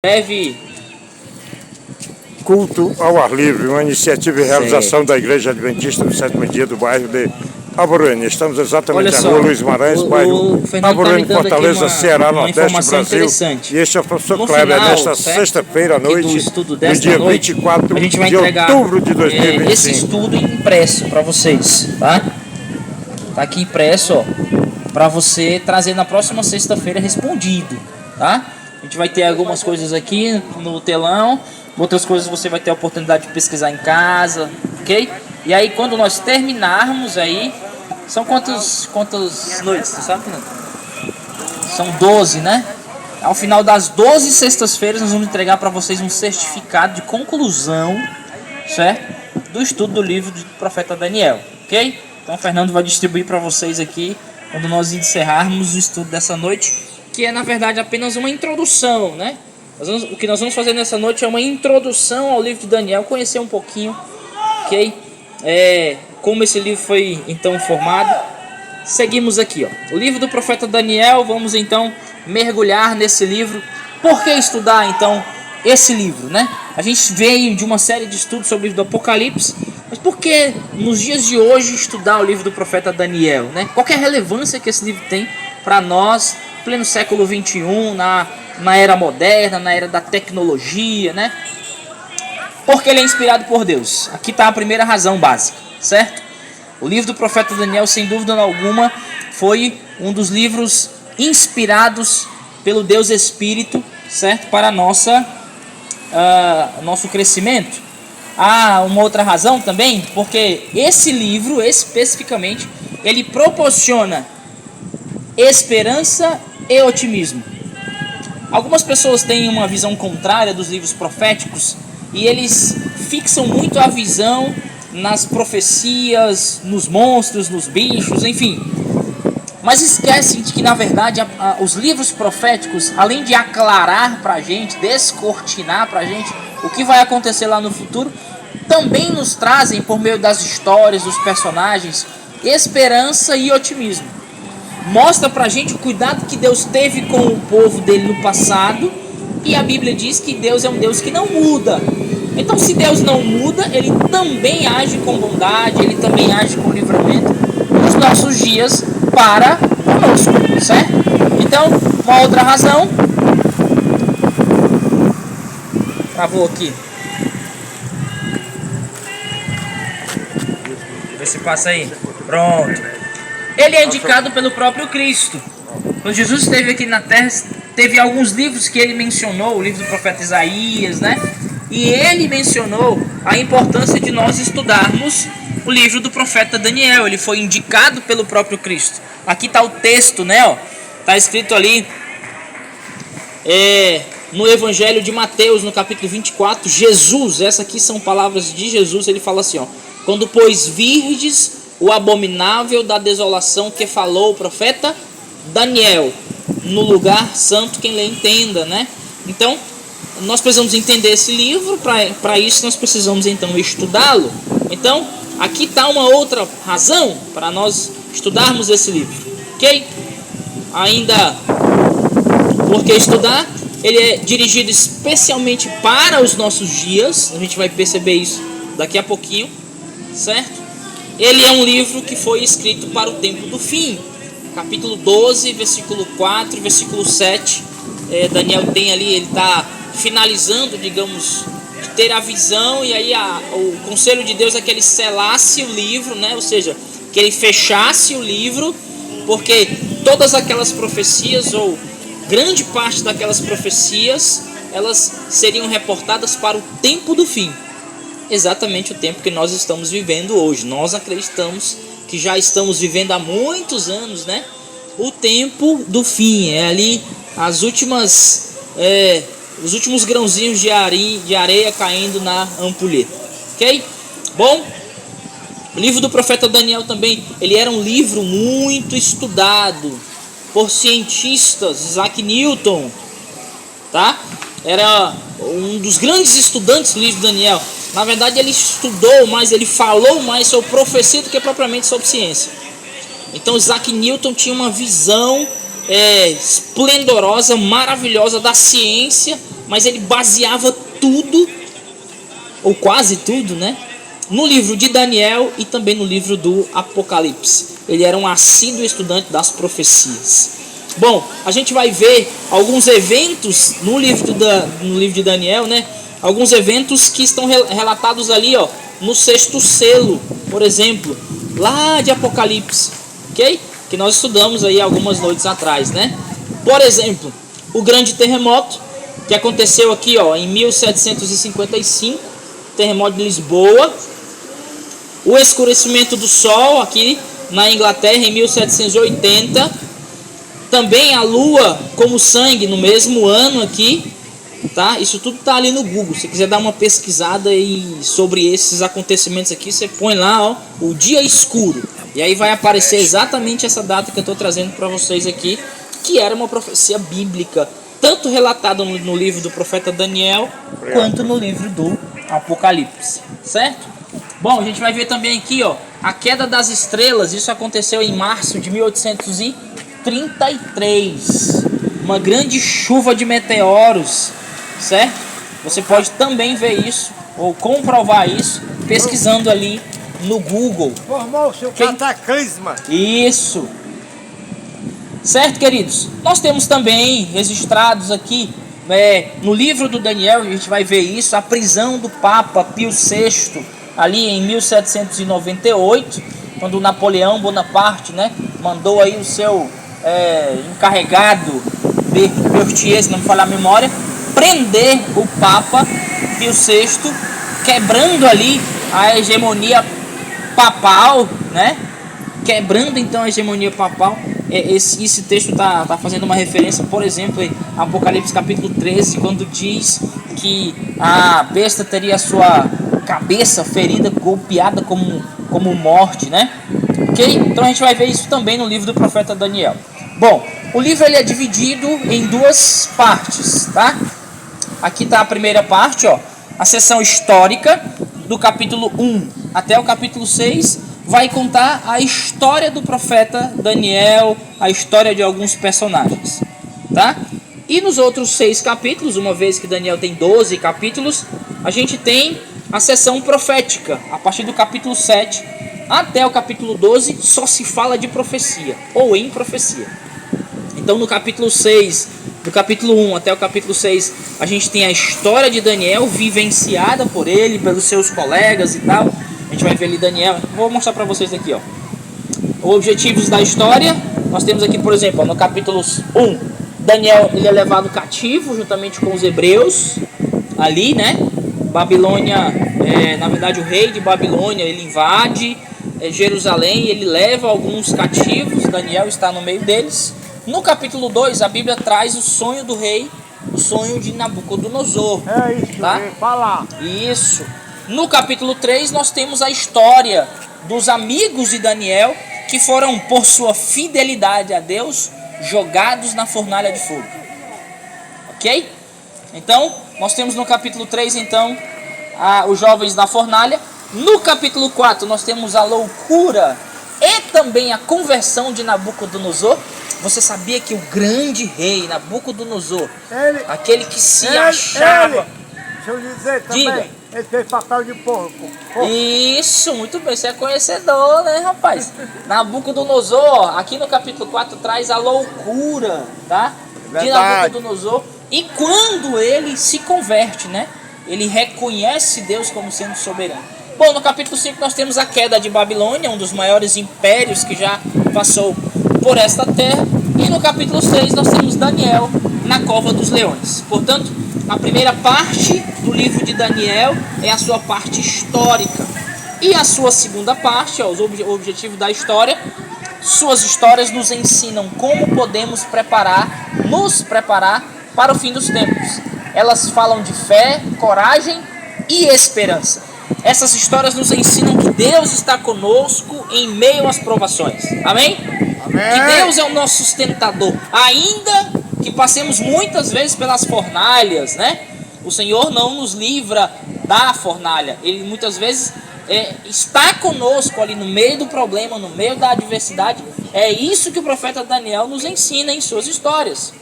Deve. Culto ao ar livre, uma iniciativa e realização da Igreja Adventista do Sétimo Dia do bairro de Alvorene. Estamos exatamente na rua Luiz Maranhos, bairro Alvorene, Fortaleza, Ceará, Nordeste, Brasil. E este é o professor Kleber. Nesta sexta-feira à noite, no dia 24 a gente vai de entregar outubro de 2025. esse estudo impresso para vocês, tá? Tá aqui impresso, ó, para você trazer na próxima sexta-feira respondido, tá? A gente vai ter algumas coisas aqui no telão, outras coisas você vai ter a oportunidade de pesquisar em casa, ok? E aí quando nós terminarmos aí, são quantas noites, você sabe, Fernando? São 12, né? Ao final das 12 sextas-feiras nós vamos entregar para vocês um certificado de conclusão, certo? Do estudo do livro do profeta Daniel, ok? Então o Fernando vai distribuir para vocês aqui quando nós encerrarmos o estudo dessa noite, que é na verdade apenas uma introdução, né? O que nós vamos fazer nessa noite é uma introdução ao livro de Daniel, conhecer um pouquinho, ok? Como esse livro foi então formado. Seguimos aqui, ó. O livro do profeta Daniel, vamos então mergulhar nesse livro. Por que estudar então esse livro, né? A gente veio de uma série de estudos sobre o livro do Apocalipse, mas por que nos dias de hoje estudar o livro do profeta Daniel, né? Qual que é a relevância que esse livro tem para nós, pleno século 21, na era moderna, na era da tecnologia, né? Porque ele é inspirado por Deus. Aqui está a primeira razão básica, certo? O livro do profeta Daniel, sem dúvida alguma, foi um dos livros inspirados pelo Deus Espírito, certo? Para nosso crescimento. Há uma outra razão também, porque esse livro, especificamente, ele proporciona esperança e otimismo. Algumas pessoas têm uma visão contrária dos livros proféticos e eles fixam muito a visão nas profecias, nos monstros, nos bichos, enfim. Mas esquecem de que, na verdade, os livros proféticos, além de aclarar pra gente, descortinar pra gente o que vai acontecer lá no futuro, também nos trazem, por meio das histórias, dos personagens, esperança e otimismo. Mostra pra gente o cuidado que Deus teve com o povo dele no passado, e a Bíblia diz que Deus é um Deus que não muda. Então, se Deus não muda, ele também age com bondade, ele também age com livramento nos nossos dias para conosco, certo? Então, uma outra razão. Travou aqui. Vê se passa aí. Pronto. Ele é indicado pelo próprio Cristo. Quando Jesus esteve aqui na terra, teve alguns livros que ele mencionou, o livro do profeta Isaías, né? E ele mencionou a importância de nós estudarmos o livro do profeta Daniel. Ele foi indicado pelo próprio Cristo. Aqui está o texto, né? Ó, tá escrito ali no Evangelho de Mateus, no capítulo 24. Jesus, essas aqui são palavras de Jesus. Ele fala assim, ó: quando pois virdes o abominável da desolação que falou o profeta Daniel, no lugar santo, quem lê entenda, né? Então, nós precisamos entender esse livro, para isso nós precisamos então estudá-lo. Então, aqui está uma outra razão para nós estudarmos esse livro, ok? Ainda, porque estudar, ele é dirigido especialmente para os nossos dias, a gente vai perceber isso daqui a pouquinho, certo? Ele é um livro que foi escrito para o tempo do fim. Capítulo 12, versículo 4 e versículo 7, Daniel tem ali, ele está finalizando, digamos, de ter a visão, e aí o conselho de Deus é que ele selasse o livro, né? Ou seja, que ele fechasse o livro, porque todas aquelas profecias, ou grande parte daquelas profecias, elas seriam reportadas para o tempo do fim. Exatamente o tempo que nós estamos vivendo hoje. Nós acreditamos que já estamos vivendo há muitos anos, né? O tempo do fim, é ali as últimas, os últimos grãozinhos de areia caindo na ampulheta, ok? Bom, o livro do profeta Daniel também, ele era um livro muito estudado por cientistas. Isaac Newton, tá? Era um dos grandes estudantes do livro de Daniel. Na verdade, ele estudou mais, ele falou mais sobre profecia do que propriamente sobre ciência. Então, Isaac Newton tinha uma visão esplendorosa, maravilhosa da ciência mas ele baseava tudo, ou quase tudo, né, no livro de Daniel e também no livro do Apocalipse. Ele era um assíduo estudante das profecias. Bom, a gente vai ver alguns eventos no livro de Daniel, né? Alguns eventos que estão relatados ali, ó, no 6º selo, por exemplo, lá de Apocalipse, ok? Que nós estudamos aí algumas noites atrás, né? Por exemplo, o grande terremoto que aconteceu aqui, ó, em 1755, terremoto de Lisboa. O escurecimento do sol aqui na Inglaterra em 1780. Também a lua como sangue no mesmo ano aqui, tá? Isso tudo tá ali no Google. Se quiser dar uma pesquisada aí sobre esses acontecimentos aqui, você põe lá, ó, o dia escuro. E aí vai aparecer exatamente essa data que eu estou trazendo para vocês aqui, que era uma profecia bíblica, tanto relatada no livro do profeta Daniel, quanto no livro do Apocalipse, certo? Bom, a gente vai ver também aqui, ó, a queda das estrelas. Isso aconteceu em março de 1833. Uma grande chuva de meteoros, certo? Você pode também ver isso, ou comprovar isso, pesquisando ali no Google. Formou-se o cataclisma. Isso. Certo, queridos? Nós temos também registrados aqui, no livro do Daniel, a gente vai ver isso, a prisão do Papa Pio VI, ali em 1798, quando Napoleão Bonaparte, né, mandou aí o seu encarregado, Berthier, se não me falhar a memória, prender o Papa Pio VI, quebrando ali a hegemonia papal, né? Quebrando então a hegemonia papal. Esse texto está fazendo uma referência, por exemplo, em Apocalipse capítulo 13, quando diz que a besta teria a sua cabeça ferida, golpeada como morte, né? Ok? Então a gente vai ver isso também no livro do profeta Daniel. Bom, o livro ele é dividido em duas partes, tá? Aqui está a primeira parte, ó, a seção histórica, do capítulo 1 até o capítulo 6, vai contar a história do profeta Daniel, a história de alguns personagens, tá? E nos outros 6 capítulos, uma vez que Daniel tem 12 capítulos, a gente tem a seção profética. A partir do capítulo 7 até o capítulo 12, só se fala de profecia, ou em profecia. Então no capítulo 6, do capítulo 1 até o capítulo 6, a gente tem a história de Daniel, vivenciada por ele, pelos seus colegas e tal. A gente vai ver ali Daniel. Vou mostrar para vocês aqui, ó. Objetivos da história. Nós temos aqui, por exemplo, ó, no capítulo 1, Daniel ele é levado cativo juntamente com os hebreus. Ali, né? Babilônia, na verdade o rei de Babilônia, ele invade Jerusalém, ele leva alguns cativos. Daniel está no meio deles. No capítulo 2, a Bíblia traz o sonho do rei, o sonho de Nabucodonosor. É isso, tá? Falar. Isso. No capítulo 3, nós temos a história dos amigos de Daniel, que foram, por sua fidelidade a Deus, jogados na fornalha de fogo. Ok? Então, nós temos no capítulo 3, então, os jovens na fornalha. No capítulo 4, nós temos a loucura e também a conversão de Nabucodonosor. Você sabia que o grande rei Nabucodonosor, aquele que se achava... Deixa eu dizer também, diga. Ele fez papel de porco. Isso, muito bem, você é conhecedor, né, rapaz? Nabucodonosor, aqui no capítulo 4, traz a loucura, tá? De Nabucodonosor. E quando ele se converte, né? Ele reconhece Deus como sendo soberano. Bom, no capítulo 5 nós temos a queda de Babilônia, um dos maiores impérios que já passou por esta terra. E no capítulo 6 nós temos Daniel na cova dos leões. Portanto, a primeira parte do livro de Daniel é a sua parte histórica. E a sua segunda parte, ó, o objetivo da história, suas histórias nos ensinam como podemos nos preparar para o fim dos tempos. Elas falam de fé, coragem e esperança. Essas histórias nos ensinam que Deus está conosco em meio às provações. Amém? Amém. Que Deus é o nosso sustentador. Ainda que passemos muitas vezes pelas fornalhas, né? O Senhor não nos livra da fornalha. Ele muitas vezes está conosco ali no meio do problema, no meio da adversidade. É isso que o profeta Daniel nos ensina em suas histórias.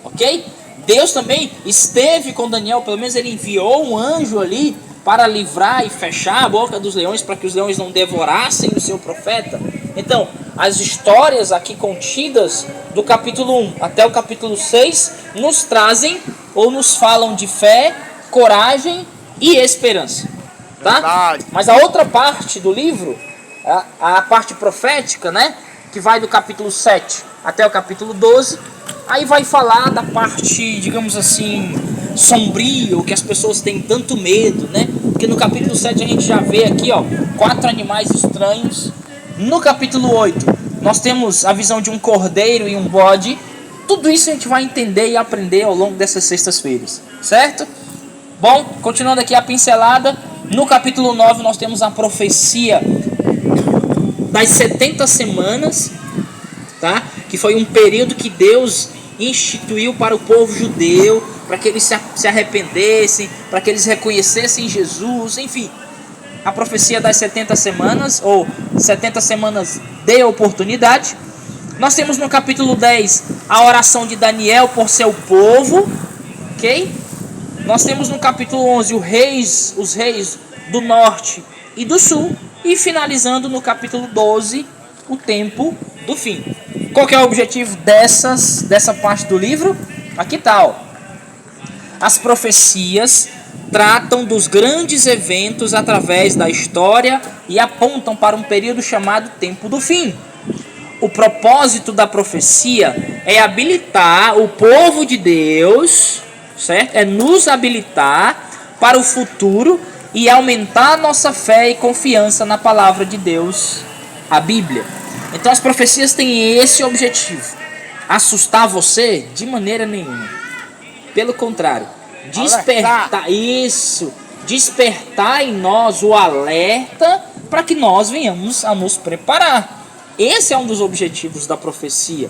Ok? Deus também esteve com Daniel, pelo menos ele enviou um anjo ali para livrar e fechar a boca dos leões, para que os leões não devorassem o seu profeta. Então, as histórias aqui contidas do capítulo 1 até o capítulo 6 nos trazem ou nos falam de fé, coragem e esperança. Tá? Verdade. Mas a outra parte do livro, a parte profética, né, que vai do capítulo 7 até o capítulo 12, aí vai falar da parte, digamos assim, sombria, que as pessoas têm tanto medo, né? Porque no capítulo 7 a gente já vê aqui, ó, 4 animais estranhos. No capítulo 8, nós temos a visão de um cordeiro e um bode. Tudo isso a gente vai entender e aprender ao longo dessas sextas-feiras, certo? Bom, continuando aqui a pincelada, no capítulo 9 nós temos a profecia das 70 semanas, tá? Que foi um período que Deus instituiu para o povo judeu, para que eles se arrependessem, para que eles reconhecessem Jesus, enfim. A profecia das 70 semanas, ou 70 semanas de oportunidade. Nós temos no capítulo 10 a oração de Daniel por seu povo, ok? Nós temos no capítulo 11 os reis do norte e do sul. E finalizando no capítulo 12, o tempo do fim. Qual que é o objetivo dessa parte do livro? Aqui está, ó. As profecias tratam dos grandes eventos através da história e apontam para um período chamado tempo do fim. O propósito da profecia é habilitar o povo de Deus, certo? É nos habilitar para o futuro e aumentar nossa fé e confiança na palavra de Deus, a Bíblia. Então as profecias têm esse objetivo: assustar você? De maneira nenhuma. Pelo contrário, despertar despertar em nós o alerta para que nós venhamos a nos preparar. Esse é um dos objetivos da profecia.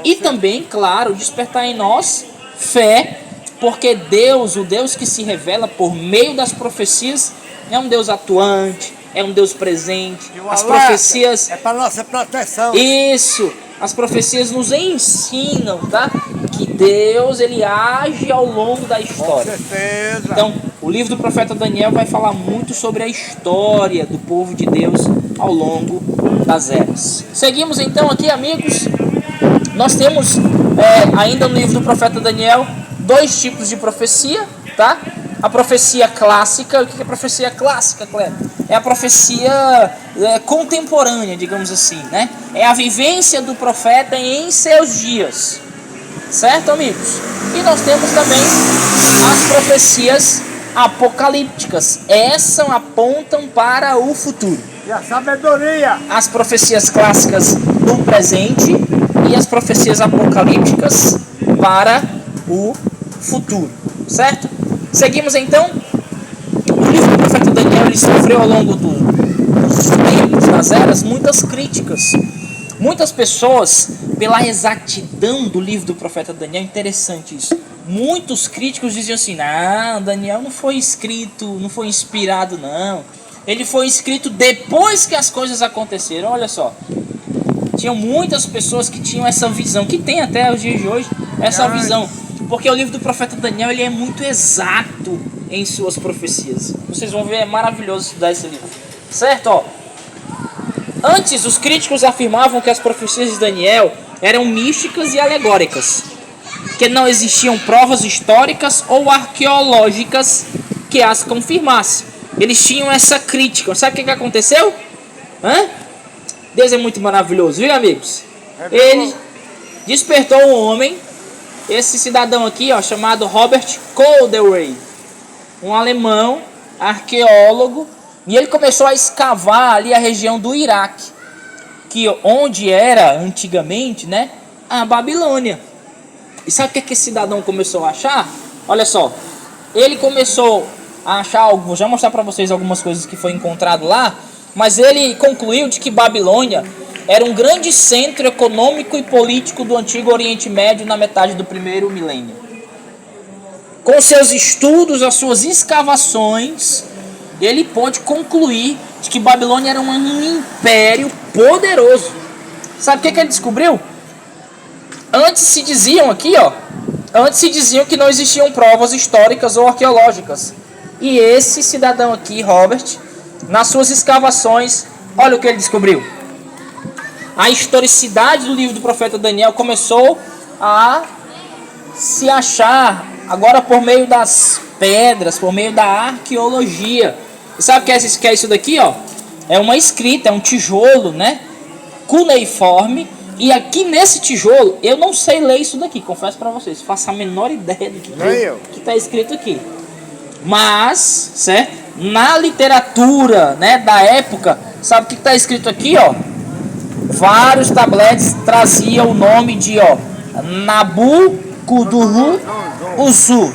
E também, claro, despertar em nós fé, porque Deus, o Deus que se revela por meio das profecias, é um Deus atuante, é um Deus presente. As profecias é para nossa proteção. Isso, as profecias nos ensinam, tá? Que Deus, ele age ao longo da história. Com certeza. Então, o livro do profeta Daniel vai falar muito sobre a história do povo de Deus ao longo das eras. Seguimos então aqui, amigos. Nós temos ainda no livro do profeta Daniel 2 tipos de profecia, tá? A profecia clássica. O que é profecia clássica, Cleber? É a profecia contemporânea, digamos assim, né? É a vivência do profeta em seus dias, certo, amigos? E nós temos também as profecias apocalípticas. Essas apontam para o futuro. E a sabedoria. As profecias clássicas do presente e as profecias apocalípticas para o futuro, certo? Seguimos então. O livro do profeta Daniel, ele sofreu ao longo dos tempos, das eras, muitas críticas. Muitas pessoas, pela exatidão do livro do profeta Daniel, interessante isso. Muitos críticos diziam assim: não, Daniel não foi escrito, não foi inspirado, não. Ele foi escrito depois que as coisas aconteceram. Olha só. Tinham muitas pessoas que tinham essa visão, que tem até os dias de hoje essa visão. Porque o livro do profeta Daniel, ele é muito exato em suas profecias. Vocês vão ver, é maravilhoso estudar esse livro. Certo? Ó. Antes, os críticos afirmavam que as profecias de Daniel eram místicas e alegóricas, que não existiam provas históricas ou arqueológicas que as confirmassem. Eles tinham essa crítica. Sabe o que aconteceu? Deus é muito maravilhoso, viu, amigos? Ele despertou um homem, esse cidadão aqui, ó, chamado Robert Caldewey, um alemão, arqueólogo, e ele começou a escavar ali a região do Iraque, onde era antigamente, né, a Babilônia. E sabe o que esse cidadão começou a achar? Olha só, ele começou a achar algo, vou já mostrar para vocês algumas coisas que foi encontrado lá, mas ele concluiu de que Babilônia era um grande centro econômico e político do antigo Oriente Médio na metade do primeiro milênio. Com seus estudos, as suas escavações, ele pôde concluir de que Babilônia era um império poderoso. Sabe o que ele descobriu? Antes se diziam aqui, ó, Antes se diziam que não existiam provas históricas ou arqueológicas. E esse cidadão aqui, Robert, nas suas escavações, olha o que ele descobriu. A historicidade do livro do profeta Daniel começou a se achar agora por meio das pedras, por meio da arqueologia. E sabe o que é isso daqui, ó? É uma escrita, é um tijolo, né? Cuneiforme. E aqui nesse tijolo, eu não sei ler isso daqui, confesso para vocês, faço a menor ideia do que está escrito aqui. Mas, certo? Na literatura, né, da época, sabe o que está escrito aqui, ó? Vários tabletes traziam o nome de, ó, Nabucodonosor.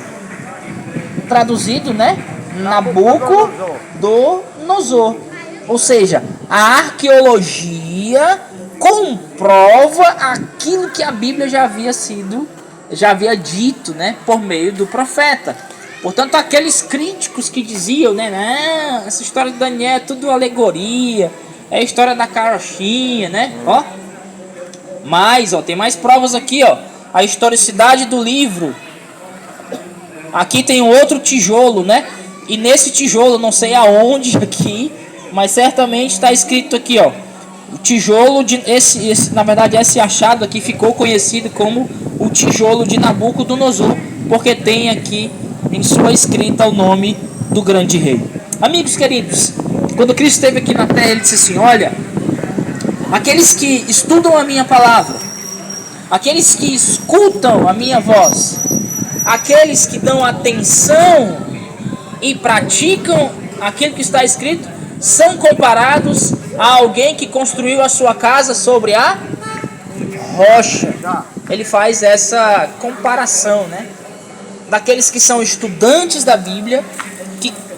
Traduzido, né? Nabucodonosor. Ou seja, a arqueologia comprova aquilo que a Bíblia já havia dito, né, por meio do profeta. Portanto, aqueles críticos que diziam, né, não, essa história de Daniel é tudo alegoria, é a história da carochinha, né, ó. Mas, ó, tem mais provas aqui, ó, a historicidade do livro. Aqui tem um outro tijolo, né, e nesse tijolo, não sei aonde aqui, mas certamente está escrito aqui, ó, o tijolo de na verdade esse achado aqui ficou conhecido como o tijolo de Nabucodonosor, porque tem aqui em sua escrita o nome do grande rei. Amigos queridos, quando Cristo esteve aqui na terra, ele disse assim: olha, aqueles que estudam a minha palavra, aqueles que escutam a minha voz, aqueles que dão atenção e praticam aquilo que está escrito, são comparados a alguém que construiu a sua casa sobre a rocha. Ele faz essa comparação, né? Daqueles que são estudantes da Bíblia,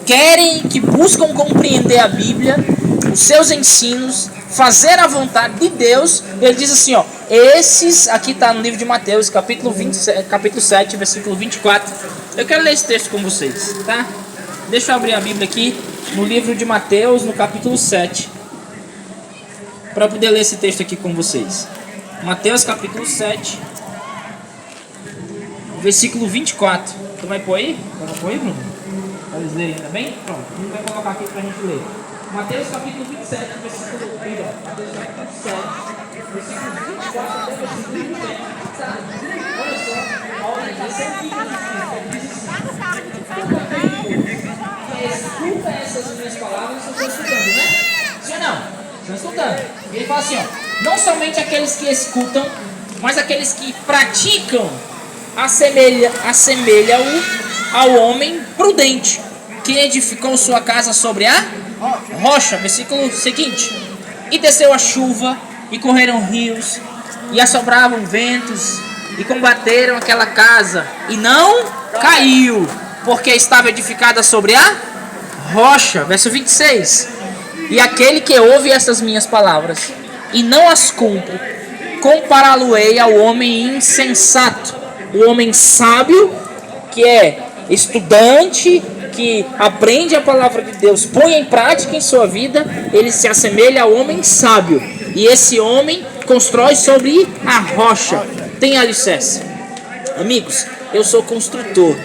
que buscam compreender a Bíblia, os seus ensinos, fazer a vontade de Deus. Ele diz assim, ó, esses, aqui está no livro de Mateus, capítulo 7, versículo 24. Eu quero ler esse texto com vocês, tá? Deixa eu abrir a Bíblia aqui no livro de Mateus, no capítulo 7, para poder ler esse texto aqui com vocês. Mateus capítulo 7, versículo 24. Tu vai pôr aí? Vai pôr aí, Bruno? Para eles lerem também? Pronto, a gente vai colocar aqui para a gente ler. Mateus capítulo 27, versículo 1. Mateus capítulo 7, versículo 24 até versículo 27. Olha só, a orientação que escuta essas minhas palavras, vocês estão escutando, né? Sim ou não? Estão escutando. Ele fala assim, ó, não somente aqueles que escutam, mas aqueles que praticam, assemelha-o ao homem prudente, que edificou sua casa sobre a rocha. Versículo seguinte: e desceu a chuva, e correram rios, e assobravam ventos, e combateram aquela casa, e não caiu, porque estava edificada sobre a rocha. Verso 26: e aquele que ouve essas minhas palavras e não as cumpre, compará-lo-ei ao homem insensato. O homem sábio, que é estudante, que aprende a palavra de Deus, põe em prática em sua vida, ele se assemelha ao homem sábio. E esse homem constrói sobre a rocha, tem alicerce. Amigos, eu sou construtor,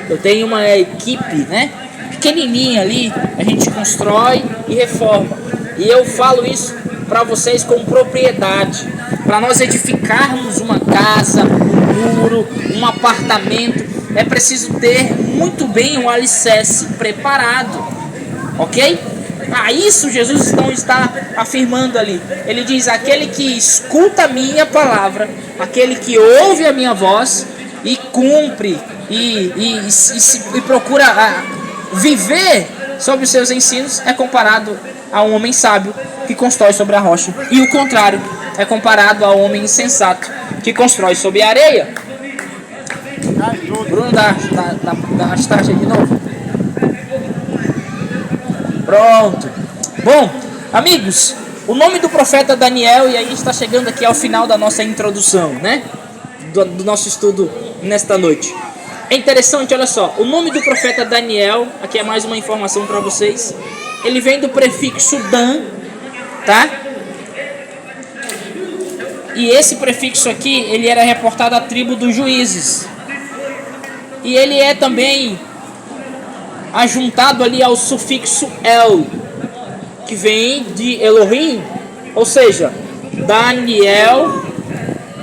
eu tenho uma equipe, né, pequenininha ali, a gente constrói e reforma. E eu falo isso para vocês com propriedade. Para nós edificarmos uma casa, um muro, um apartamento, é preciso ter muito bem um alicerce preparado, ok? A isso Jesus então está afirmando ali. Ele diz: aquele que escuta a minha palavra, aquele que ouve a minha voz e cumpre e procura viver sobre os seus ensinos, é comparado a um homem sábio que constrói sobre a rocha. E o contrário é comparado ao homem insensato que constrói sobre a areia. Bruno, dá start aí de novo. Pronto. Bom, amigos, o nome do profeta Daniel, e aí está chegando aqui ao final da nossa introdução, né? Do nosso estudo nesta noite. É interessante, olha só, o nome do profeta Daniel, aqui é mais uma informação para vocês. Ele vem do prefixo Dan, tá? E esse prefixo aqui, ele era reportado à tribo dos juízes. e ele é também ajuntado ali ao sufixo El, que vem de Elohim, ou seja, Daniel,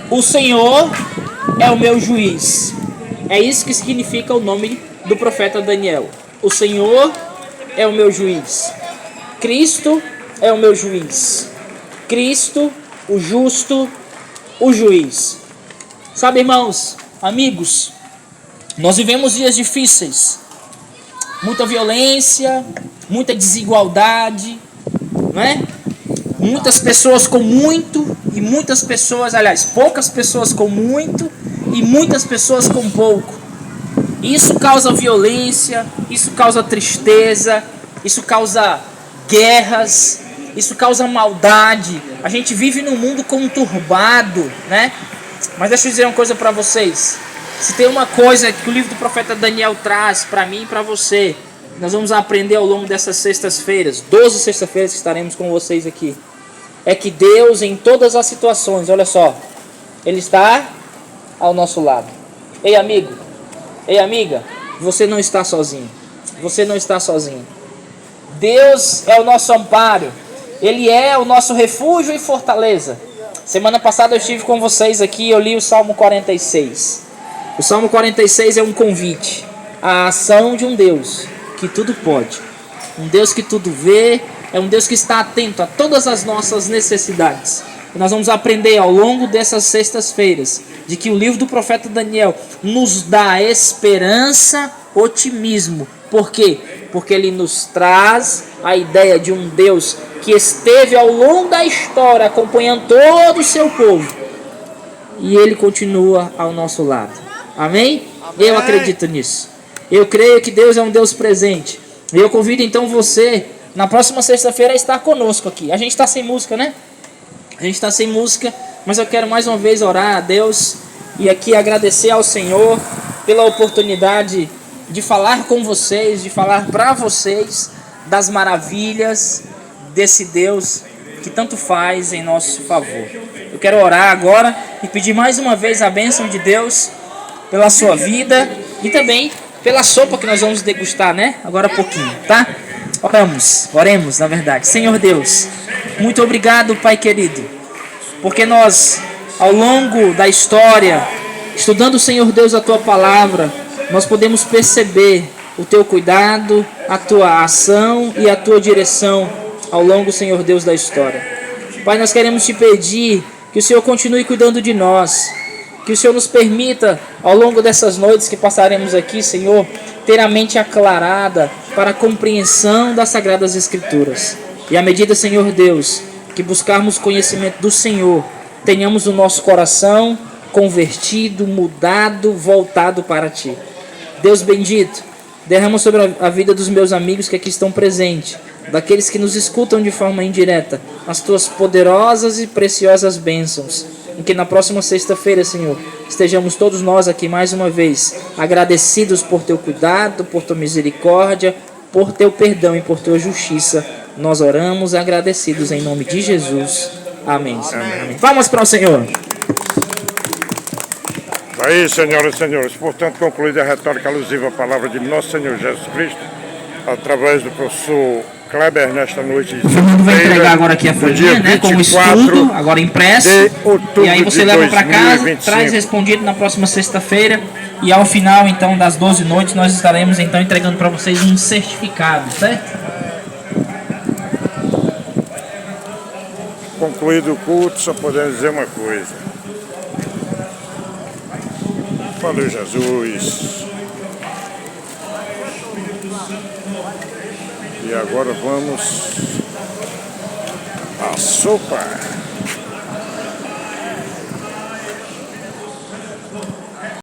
o Senhor é o meu juiz. É isso que significa o nome do profeta Daniel. O Senhor é o meu juiz. Cristo é o meu juiz. Cristo, o justo, o juiz. Sabe, irmãos, amigos, nós vivemos dias difíceis. Muita violência, muita desigualdade, não é? Muitas pessoas com muito e muitas pessoas, aliás, poucas pessoas com muito e muitas pessoas com pouco. Isso causa violência, isso causa tristeza, isso causa guerras, isso causa maldade. A gente vive num mundo conturbado, né? Mas deixa eu dizer uma coisa para vocês. Se tem uma coisa que o livro do profeta Daniel traz para mim e para você, nós vamos aprender ao longo dessas sextas-feiras, 12 sextas-feiras que estaremos com vocês aqui, é que Deus, em todas as situações, olha só, Ele está ao nosso lado. Ei, amigo, ei, amiga, você não está sozinho. Você não está sozinho. Deus é o nosso amparo. Ele é o nosso refúgio e fortaleza. Semana passada eu estive com vocês aqui e eu li o Salmo 46. O Salmo 46 é um convite à ação de um Deus que tudo pode. Um Deus que tudo vê. É um Deus que está atento a todas as nossas necessidades. E nós vamos aprender ao longo dessas sextas-feiras de que o livro do profeta Daniel nos dá esperança, otimismo. Por quê? Porque ele nos traz a ideia de um Deus que esteve ao longo da história acompanhando todo o seu povo. E ele continua ao nosso lado. Amém? Amém? Eu acredito nisso. Eu creio que Deus é um Deus presente. E eu convido então você, na próxima sexta-feira, a estar conosco aqui. A gente está sem música, né? A gente está sem música, mas eu quero mais uma vez orar a Deus e aqui agradecer ao Senhor pela oportunidade de falar com vocês, de falar para vocês das maravilhas desse Deus que tanto faz em nosso favor. Eu quero orar agora e pedir mais uma vez a bênção de Deus pela sua vida e também pela sopa que nós vamos degustar, né? Agora há pouquinho, tá? Oremos, na verdade. Senhor Deus, muito obrigado, Pai querido, porque nós, ao longo da história, estudando, Senhor Deus, a Tua Palavra, nós podemos perceber o Teu cuidado, a Tua ação e a Tua direção ao longo, Senhor Deus, da história. Pai, nós queremos Te pedir que o Senhor continue cuidando de nós, que o Senhor nos permita, ao longo dessas noites que passaremos aqui, Senhor, ter a mente aclarada para a compreensão das Sagradas Escrituras. E à medida, Senhor Deus, que buscarmos conhecimento do Senhor, tenhamos o nosso coração convertido, mudado, voltado para Ti. Deus bendito, derrama sobre a vida dos meus amigos que aqui estão presentes, daqueles que nos escutam de forma indireta, as Tuas poderosas e preciosas bênçãos. Em que na próxima sexta-feira, Senhor, estejamos todos nós aqui mais uma vez agradecidos por Teu cuidado, por Tua misericórdia, por Teu perdão e por Tua justiça. Nós oramos agradecidos em nome de Jesus. Amém. Amém. Palmas para o Senhor. Aí, senhoras e senhores, portanto, concluída a retórica alusiva à palavra de nosso Senhor Jesus Cristo, através do professor Kleber, nesta noite de Fernando vai entregar agora aqui a folhinha, né, com o estudo, agora impresso, e aí você leva para casa, traz respondido na próxima sexta-feira, e ao final, então, das 12 noites, nós estaremos, então, entregando para vocês um certificado, certo? Concluído o culto, só podemos dizer uma coisa. Valeu, Jesus. E agora vamos à sopa.